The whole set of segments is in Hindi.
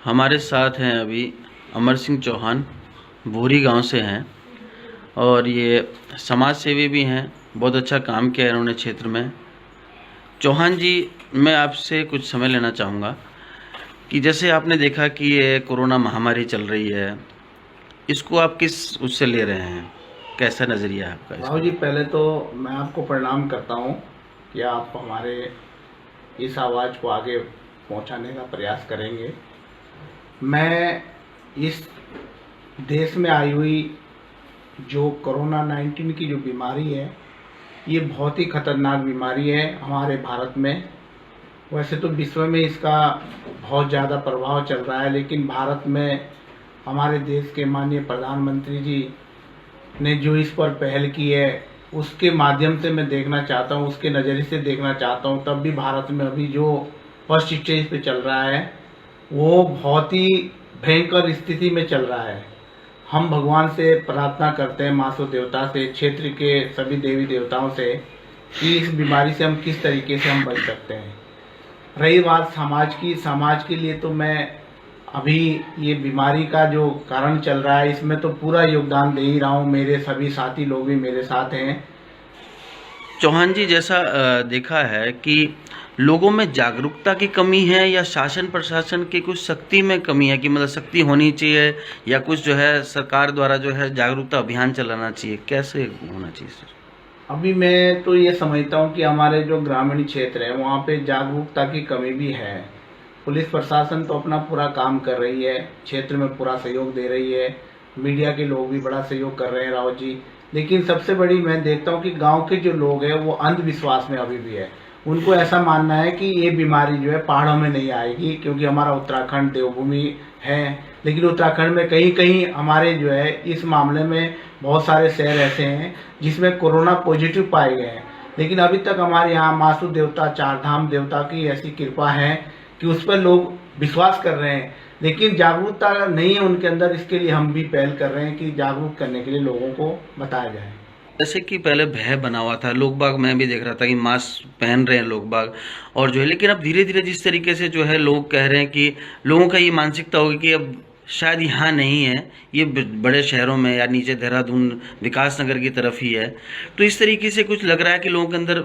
हमारे साथ हैं अभी अमर सिंह चौहान, भूरी गांव से हैं और ये समाज सेवी भी हैं। बहुत अच्छा काम किया है इन्होंने क्षेत्र में। चौहान जी, मैं आपसे कुछ समय लेना चाहूँगा कि जैसे आपने देखा कि ये कोरोना महामारी चल रही है, इसको आप किस उससे ले रहे हैं, कैसा नज़रिया है आपका राहुल इसका? जी, पहले तो मैं आपको प्रणाम करता हूँ कि आप हमारे इस आवाज़ को आगे पहुँचाने का प्रयास करेंगे। मैं इस देश में आई हुई जो कोरोना 19 की जो बीमारी है, ये बहुत ही खतरनाक बीमारी है हमारे भारत में। वैसे तो विश्व में इसका बहुत ज़्यादा प्रभाव चल रहा है, लेकिन भारत में हमारे देश के माननीय प्रधानमंत्री जी ने जो इस पर पहल की है, उसके माध्यम से मैं देखना चाहता हूँ, उसके नज़रिए से देखना चाहता हूँ। तब भी भारत में अभी जो फर्स्ट स्टेज पे चल रहा है, वो बहुत ही भयंकर स्थिति में चल रहा है। हम भगवान से प्रार्थना करते हैं, मासो देवता से, क्षेत्र के सभी देवी देवताओं से, कि इस बीमारी से हम किस तरीके से हम बच सकते हैं। रही बात समाज की, समाज के लिए तो मैं अभी ये बीमारी का जो कारण चल रहा है, इसमें तो पूरा योगदान दे ही रहा हूँ। मेरे सभी साथी लोग भी मेरे साथ हैं। चौहान जी, जैसा देखा है कि लोगों में जागरूकता की कमी है या शासन प्रशासन की कुछ सख्ती में कमी है, कि मतलब सख्ती होनी चाहिए या कुछ जो है सरकार द्वारा जो है जागरूकता अभियान चलाना चाहिए, कैसे होना चाहिए सर? अभी मैं तो ये समझता हूँ कि हमारे जो ग्रामीण क्षेत्र है, वहाँ पे जागरूकता की कमी भी है। पुलिस प्रशासन तो अपना पूरा काम कर रही है, क्षेत्र में पूरा सहयोग दे रही है, मीडिया के लोग भी बड़ा सहयोग कर रहे हैं राव जी। लेकिन सबसे बड़ी मैं देखता हूँ कि गांव के जो लोग हैं, वो अंधविश्वास में अभी भी है। उनको ऐसा मानना है कि ये बीमारी जो है पहाड़ों में नहीं आएगी, क्योंकि हमारा उत्तराखंड देवभूमि है। लेकिन उत्तराखंड में कहीं कहीं हमारे जो है इस मामले में बहुत सारे शहर ऐसे हैं जिसमें कोरोना पॉजिटिव पाए गए हैं। लेकिन अभी तक हमारे यहाँ मासू देवता, चार धाम देवता की ऐसी कृपा है कि उस पर लोग विश्वास कर रहे हैं, लेकिन जागरूकता नहीं है उनके अंदर। इसके लिए हम भी पहल कर रहे हैं कि जागरूक करने के लिए लोगों को बताया जाए। जैसे कि पहले भय बना हुआ था, लोग बाग, मैं भी देख रहा था कि मास्क पहन रहे हैं लोग बाग और जो है, लेकिन अब धीरे धीरे जिस तरीके से जो है लोग कह रहे हैं कि लोगों का ये मानसिकता होगी कि अब शायद यहाँ नहीं है, ये बड़े शहरों में या नीचे देहरादून विकास नगर की तरफ ही है, तो इस तरीके से कुछ लग रहा है कि लोगों के अंदर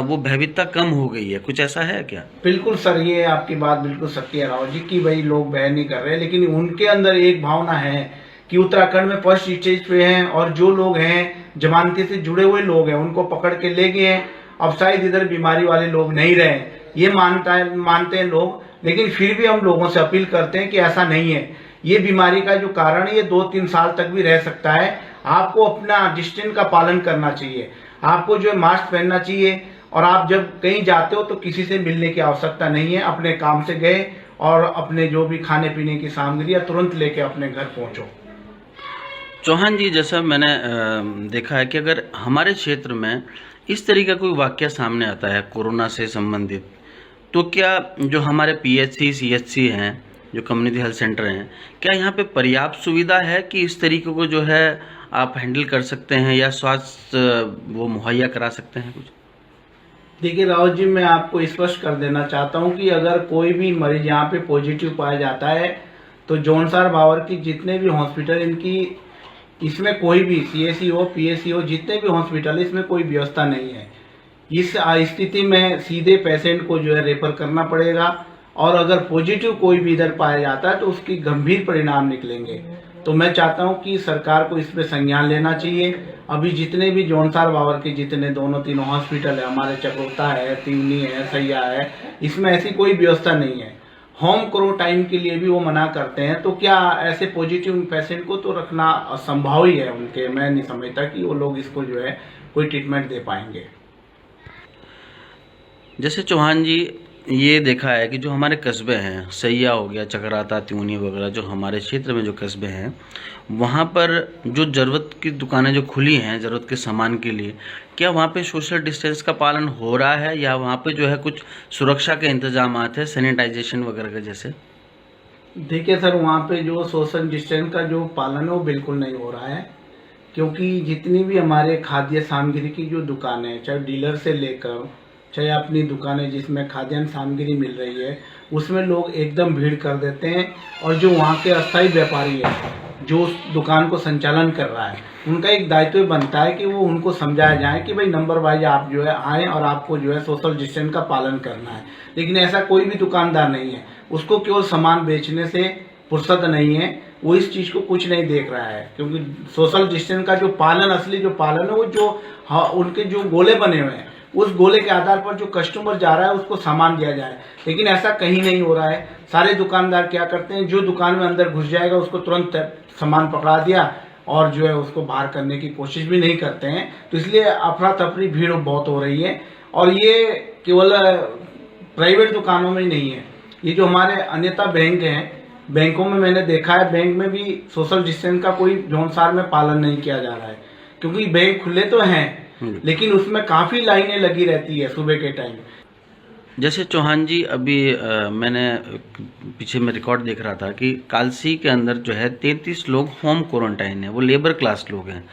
वो भयभीतता कम हो गई है, कुछ ऐसा है क्या? बिल्कुल सर, ये आपकी बात बिल्कुल सत्य है राव जी, कि भाई लोग बहन नहीं कर रहे, लेकिन उनके अंदर एक भावना है कि उत्तराखंड में फर्स्ट स्टेज पे हैं और जो लोग हैं जमानती से जुड़े हुए लोग हैं, उनको पकड़ के ले गए हैं। अब शायद इधर बीमारी वाले लोग नहीं रहे, ये मानते हैं लोग। लेकिन फिर भी हम लोगों से अपील करते हैं कि ऐसा नहीं है। ये बीमारी का जो कारण है, ये 2-3 साल तक भी रह सकता है। आपको अपना डिस्टेंस का पालन करना चाहिए, आपको जो है मास्क पहनना चाहिए, और आप जब कहीं जाते हो तो किसी से मिलने की आवश्यकता नहीं है। अपने काम से गए और अपने जो भी खाने पीने की सामग्री तुरंत लेके अपने घर पहुंचो। चौहान जी, जैसा मैंने देखा है कि अगर हमारे क्षेत्र में इस तरीके का कोई वाकया सामने आता है कोरोना से संबंधित, तो क्या जो हमारे पीएचसी सीएचसी हैं, जो कम्युनिटी हेल्थ सेंटर हैं, क्या यहाँ पे पर्याप्त सुविधा है कि इस तरीके को जो है आप हैंडल कर सकते हैं या स्वास्थ्य वो मुहैया करा सकते हैं कुछ? देखिए रावत जी, मैं आपको स्पष्ट कर देना चाहता हूं कि अगर कोई भी मरीज यहाँ पे पॉजिटिव पाया जाता है, तो जॉनसार बावर की जितने भी हॉस्पिटल, इनकी इसमें कोई भी सीएससी हो, पीएससी हो, जितने भी हॉस्पिटल, इसमें कोई व्यवस्था नहीं है। इस स्थिति में सीधे पेशेंट को जो है रेफर करना पड़ेगा, और अगर पॉजिटिव कोई भी इधर पाया जाता है तो उसकी गंभीर परिणाम निकलेंगे। तो मैं चाहता हूं कि सरकार को इस पे संज्ञान लेना चाहिए। अभी जितने भी जॉनसार बावर के जितने दोनों तीनों हॉस्पिटल है, हमारे चकोता है, तिवनी है, सैया है, इसमें ऐसी कोई व्यवस्था नहीं है। होम क्वारंटाइन के लिए भी वो मना करते हैं, तो क्या ऐसे पॉजिटिव पेशेंट को तो रखना असंभव ही है उनके। मैं नहीं समझता कि वो लोग इसको जो है कोई ट्रीटमेंट दे पाएंगे। जैसे चौहान जी, ये देखा है कि जो हमारे कस्बे हैं, सैया हो गया, चकराता, त्यूनी वगैरह, जो हमारे क्षेत्र में जो कस्बे हैं, वहाँ पर जो ज़रूरत की दुकानें जो खुली हैं ज़रूरत के सामान के लिए, क्या वहाँ पे सोशल डिस्टेंस का पालन हो रहा है या वहाँ पे जो है कुछ सुरक्षा के इंतजाम हैं, सैनिटाइजेशन वगैरह के जैसे? देखिए सर, वहाँ पे जो सोशल डिस्टेंस का जो पालन है वो बिल्कुल नहीं हो रहा है, क्योंकि जितनी भी हमारे खाद्य सामग्री की जो दुकानें, चाहे डीलर से लेकर चाहे अपनी दुकानें जिसमें खाद्यान्न सामग्री मिल रही है उसमें लोग एकदम भीड़ कर देते हैं, और जो वहाँ के अस्थायी व्यापारी है जो उस दुकान को संचालन कर रहा है उनका एक दायित्व बनता है कि वो उनको समझाया जाए कि भाई नंबर वाइज आप जो है आएँ और आपको जो है सोशल डिस्टेंस का पालन करना है। लेकिन ऐसा कोई भी दुकानदार नहीं है, उसको केवल सामान बेचने से फुर्सत नहीं है, वो इस चीज़ को कुछ नहीं देख रहा है, क्योंकि सोशल डिस्टेंस का जो पालन, असली जो पालन है वो जो उनके जो गोले बने हुए हैं उस गोले के आधार पर जो कस्टमर जा रहा है उसको सामान दिया जाए। लेकिन ऐसा कहीं नहीं हो रहा है। सारे दुकानदार क्या करते हैं, जो दुकान में अंदर घुस जाएगा उसको तुरंत सामान पकड़ा दिया और जो है उसको बाहर करने की कोशिश भी नहीं करते हैं। तो इसलिए अफरा तफरी भीड़ बहुत हो रही है, और ये केवल प्राइवेट दुकानों में ही नहीं है, ये जो हमारे अन्यथा बैंक हैं, बैंकों में मैंने देखा है, बैंक में भी सोशल डिस्टेंस का कोई जौनसार में पालन नहीं किया जा रहा है। क्योंकि बैंक खुले तो हैं लेकिन उसमें काफी लाइनें लगी रहती है सुबह के टाइम। जैसे चौहान जी, अभी मैंने पीछे में रिकॉर्ड देख रहा था कि कालसी के अंदर जो है 33 लोग होम क्वारंटाइन है, वो लेबर क्लास लोग हैं।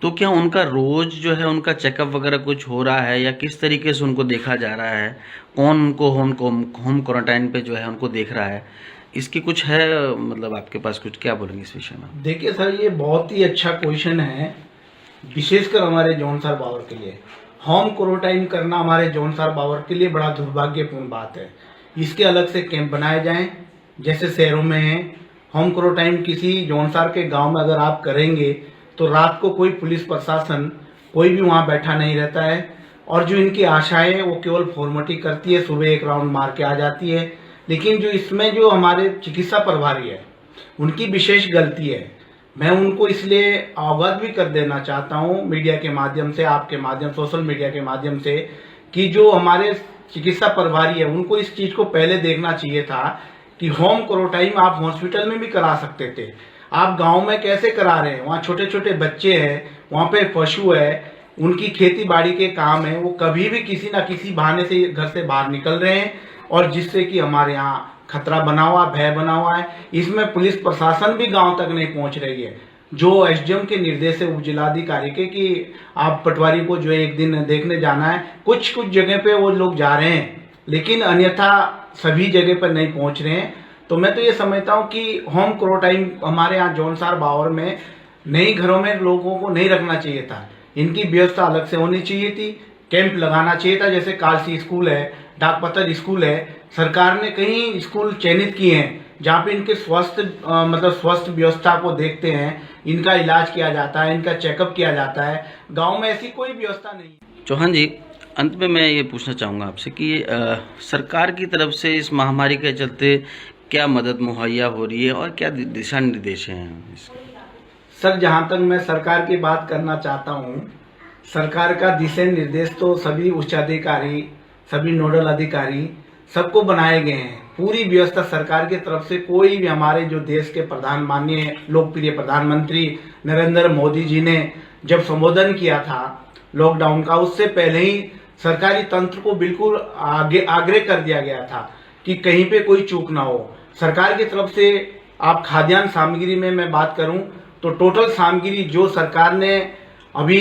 तो क्या उनका रोज जो है उनका चेकअप वगैरह कुछ हो रहा है, या किस तरीके से उनको देखा जा रहा है? कौन उनको होम क्वारंटाइन पे जो है उनको देख रहा है? इसकी कुछ है, मतलब आपके पास कुछ, क्या बोलेंगे इस विषय में? देखिए सर, ये बहुत ही अच्छा क्वेश्चन है, विशेषकर हमारे जौनसार बावर के लिए। होम क्वारंटाइन करना हमारे जौनसार बावर के लिए बड़ा दुर्भाग्यपूर्ण बात है। इसके अलग से कैंप बनाए जाएं, जैसे शहरों में है। होम क्वारंटाइन किसी जौनसार के गांव में अगर आप करेंगे तो रात को कोई पुलिस प्रशासन कोई भी वहां बैठा नहीं रहता है, और जो इनकी आशाएं हैं वो केवल फॉर्मेलिटी करती है, सुबह एक राउंड मार के आ जाती है। लेकिन जो इसमें जो हमारे चिकित्सा प्रभारी है उनकी विशेष गलती है। मैं उनको इसलिए अवगत भी कर देना चाहता हूं मीडिया के माध्यम से, आपके माध्यम, सोशल मीडिया के माध्यम से, कि जो हमारे चिकित्सा प्रभारी है उनको इस चीज को पहले देखना चाहिए था कि होम क्वारंटाइन आप हॉस्पिटल में भी करा सकते थे। आप गांव में कैसे करा रहे हैं? वहाँ छोटे छोटे बच्चे हैं, वहाँ पे पशु है, उनकी खेती बाड़ी के काम है, वो कभी भी किसी ना किसी बहाने से घर से बाहर निकल रहे हैं, और जिससे कि हमारे यहाँ खतरा बना हुआ, भय बना हुआ है। इसमें पुलिस प्रशासन भी गांव तक नहीं पहुंच रही है। जो एसडीएम के निर्देश है उपजिलाधिकारी के कि आप पटवारी को जो है एक दिन देखने जाना है, कुछ कुछ जगह पे वो लोग जा रहे हैं, लेकिन अन्यथा सभी जगह पर नहीं पहुंच रहे हैं। तो मैं तो ये समझता हूँ कि होम क्वारंटाइन हमारे यहाँ जौनसार बावर में नई घरों में लोगों को नहीं रखना चाहिए था, इनकी व्यवस्था अलग से होनी चाहिए थी। कैंप लगाना चाहिए था, जैसे कालसी स्कूल है, डाकपतर स्कूल है। सरकार ने कई स्कूल चयनित किए हैं जहाँ पे इनके स्वस्थ व्यवस्था को देखते हैं, इनका इलाज किया जाता है, इनका चेकअप किया जाता है। गांव में ऐसी कोई व्यवस्था नहीं है। चौहान जी, अंत में मैं ये पूछना चाहूँगा आपसे कि सरकार की तरफ से इस महामारी के चलते क्या मदद मुहैया हो रही है और क्या दिशा निर्देश हैं? सर, जहाँ तक मैं सरकार की बात करना चाहता हूँ, सरकार का दिशा निर्देश तो सभी उच्चाधिकारी, सभी नोडल अधिकारी सबको बनाए गए हैं। पूरी व्यवस्था सरकार की तरफ से, कोई भी हमारे जो देश के माननीय लोकप्रिय प्रधानमंत्री नरेंद्र मोदी जी ने जब संबोधन किया था लॉकडाउन का, उससे पहले ही सरकारी तंत्र को बिल्कुल आग्रह कर दिया गया था कि कहीं पे कोई चूक ना हो। सरकार की तरफ से आप खाद्यान्न सामग्री में मैं बात करूं तो टोटल सामग्री जो सरकार ने अभी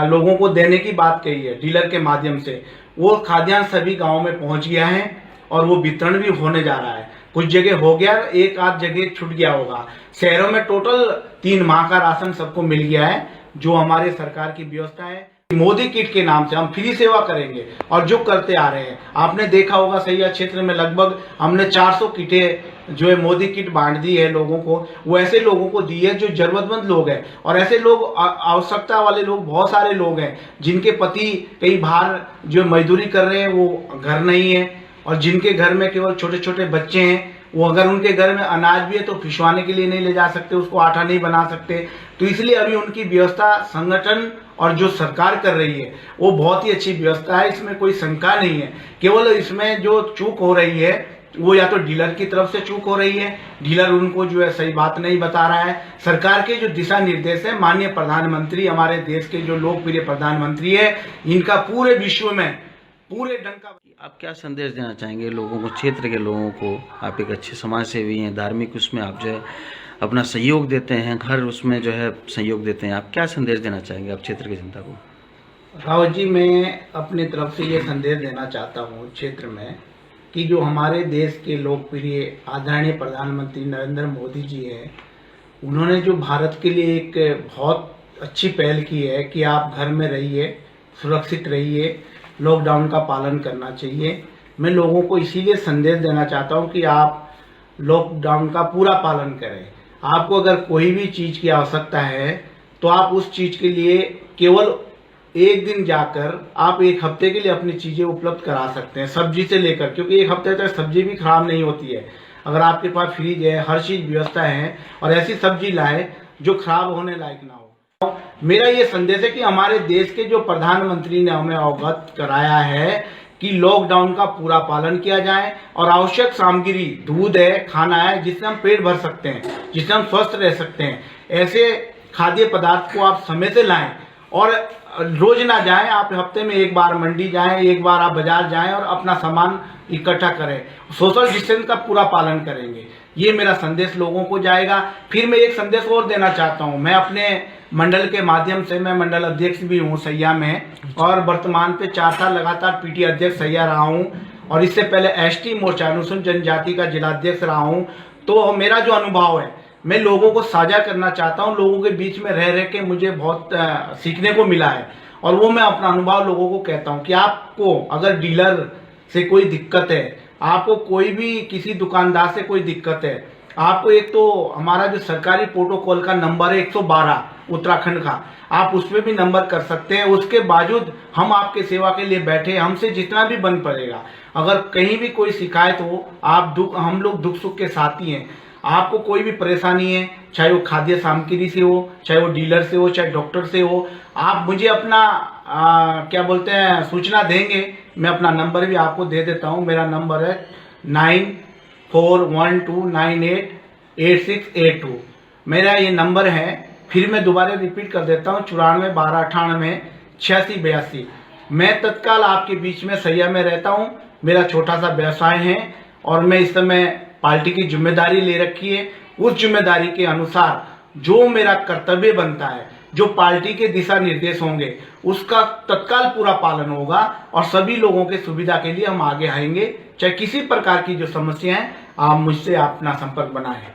लोगों को देने की बात कही है डीलर के माध्यम से, वो खाद्यान्न सभी गांव में पहुंच गया है और वो वितरण भी होने जा रहा है। कुछ जगह हो गया, एक आध जगह छूट गया होगा। शहरों में टोटल 3 माह का राशन सबको मिल गया है। जो हमारे सरकार की व्यवस्था है, मोदी किट के नाम से हम फ्री सेवा करेंगे और जो करते आ रहे हैं। आपने देखा होगा सैया क्षेत्र में लगभग हमने 400 किटें जो है मोदी किट बांट दी है लोगों को। वो ऐसे लोगों को दी है जो जरूरतमंद लोग हैं, और ऐसे लोग आवश्यकता वाले लोग बहुत सारे लोग हैं जिनके पति कई बाहर जो मजदूरी कर रहे हैं, वो घर नहीं है, और जिनके घर में केवल छोटे छोटे बच्चे हैं, वो अगर उनके घर में अनाज भी है तो पिसवाने के लिए नहीं ले जा सकते, उसको आटा नहीं बना सकते। तो इसलिए अभी उनकी व्यवस्था संगठन और जो सरकार कर रही है वो बहुत ही अच्छी व्यवस्था है, इसमें कोई शंका नहीं है। केवल इसमें जो चूक हो रही है वो या तो डीलर की तरफ से चूक हो रही है, डीलर उनको जो है सही बात नहीं बता रहा है। सरकार के जो दिशा निर्देश है, माननीय प्रधानमंत्री, हमारे देश के जो लोकप्रिय प्रधानमंत्री है, इनका पूरे विश्व में पूरे डंका। आप क्या संदेश देना चाहेंगे लोगों को, क्षेत्र के लोगों को? आप एक अच्छे समाज सेवी हैं, धार्मिक उसमें आप जो है अपना सहयोग देते हैं, घर उसमें जो है सहयोग देते हैं। आप क्या संदेश देना चाहेंगे आप क्षेत्र की जनता को? राव जी, मैं अपनी तरफ से ये संदेश देना चाहता हूँ क्षेत्र में कि जो हमारे देश के लोकप्रिय आदरणीय प्रधानमंत्री नरेंद्र मोदी जी हैं, उन्होंने जो भारत के लिए एक बहुत अच्छी पहल की है कि आप घर में रहिए, सुरक्षित रहिए, लॉकडाउन का पालन करना चाहिए। मैं लोगों को इसीलिए संदेश देना चाहता हूँ कि आप लॉकडाउन का पूरा पालन करें। आपको अगर कोई भी चीज़ की आवश्यकता है तो आप उस चीज़ के लिए केवल एक दिन जाकर आप एक हफ्ते के लिए अपनी चीज़ें उपलब्ध करा सकते हैं, सब्जी से लेकर, क्योंकि एक हफ्ते तक सब्जी भी खराब नहीं होती है। अगर आपके पास फ्रिज है, हर चीज़ व्यवस्था है, और ऐसी सब्जी लाए जो खराब होने लायक ना हो। मेरा ये संदेश है कि हमारे देश के जो प्रधानमंत्री ने हमें अवगत कराया है कि लॉकडाउन का पूरा पालन किया जाए और आवश्यक सामग्री दूध है, खाना है, जिससे हम पेट भर सकते हैं, जिससे हम स्वस्थ रह सकते हैं, ऐसे खाद्य पदार्थ को आप समय से लाएं और रोज ना जाएं। आप हफ्ते में एक बार मंडी जाएं, एक बार आप बाजार जाएं और अपना सामान इकट्ठा करें। सोशल डिस्टेंस का पूरा पालन करेंगे, ये मेरा संदेश लोगों को जाएगा। फिर मैं एक संदेश और देना चाहता हूं। मैं अपने मंडल के माध्यम से, मैं मंडल अध्यक्ष भी हूं सैया में, और वर्तमान पे 4 साल लगातार पीटी अध्यक्ष सैया रहा हूं, और इससे पहले एसटी मोर्चा अनुसूचित जनजाति का जिलाध्यक्ष रहा हूं। तो मेरा जो अनुभव है मैं लोगों को साझा करना चाहता हूं। लोगों के बीच में रह के मुझे बहुत सीखने को मिला है, और वो मैं अपना अनुभव लोगों को कहता हूं कि आपको अगर डीलर से कोई दिक्कत है, आपको कोई भी किसी दुकानदार से कोई दिक्कत है, आपको एक तो हमारा जो सरकारी प्रोटोकॉल का नंबर है 112 उत्तराखंड का, आप उसमें भी नंबर कर सकते हैं। उसके बावजूद हम आपके सेवा के लिए बैठे, हमसे जितना भी बन पड़ेगा। अगर कहीं भी कोई शिकायत हो, हम लोग दुख सुख के साथी हैं। आपको कोई भी परेशानी है, चाहे वो खाद्य सामग्री से हो, चाहे वो डीलर से हो, चाहे डॉक्टर से हो, आप मुझे अपना क्या बोलते हैं सूचना देंगे। मैं अपना नंबर भी आपको दे देता हूं। मेरा नंबर है 9412988682। मेरा ये नंबर है, फिर मैं दोबारा रिपीट कर देता हूँ, 9412988682। मैं तत्काल आपके बीच में सैया में रहता हूँ। मेरा छोटा सा व्यवसाय है और मैं इस समय पार्टी की जिम्मेदारी ले रखी है। उस जिम्मेदारी के अनुसार जो मेरा कर्तव्य बनता है, जो पार्टी के दिशा निर्देश होंगे, उसका तत्काल पूरा पालन होगा, और सभी लोगों के सुविधा के लिए हम आगे आएंगे। चाहे किसी प्रकार की जो समस्या है, आप मुझसे अपना संपर्क बनाएं।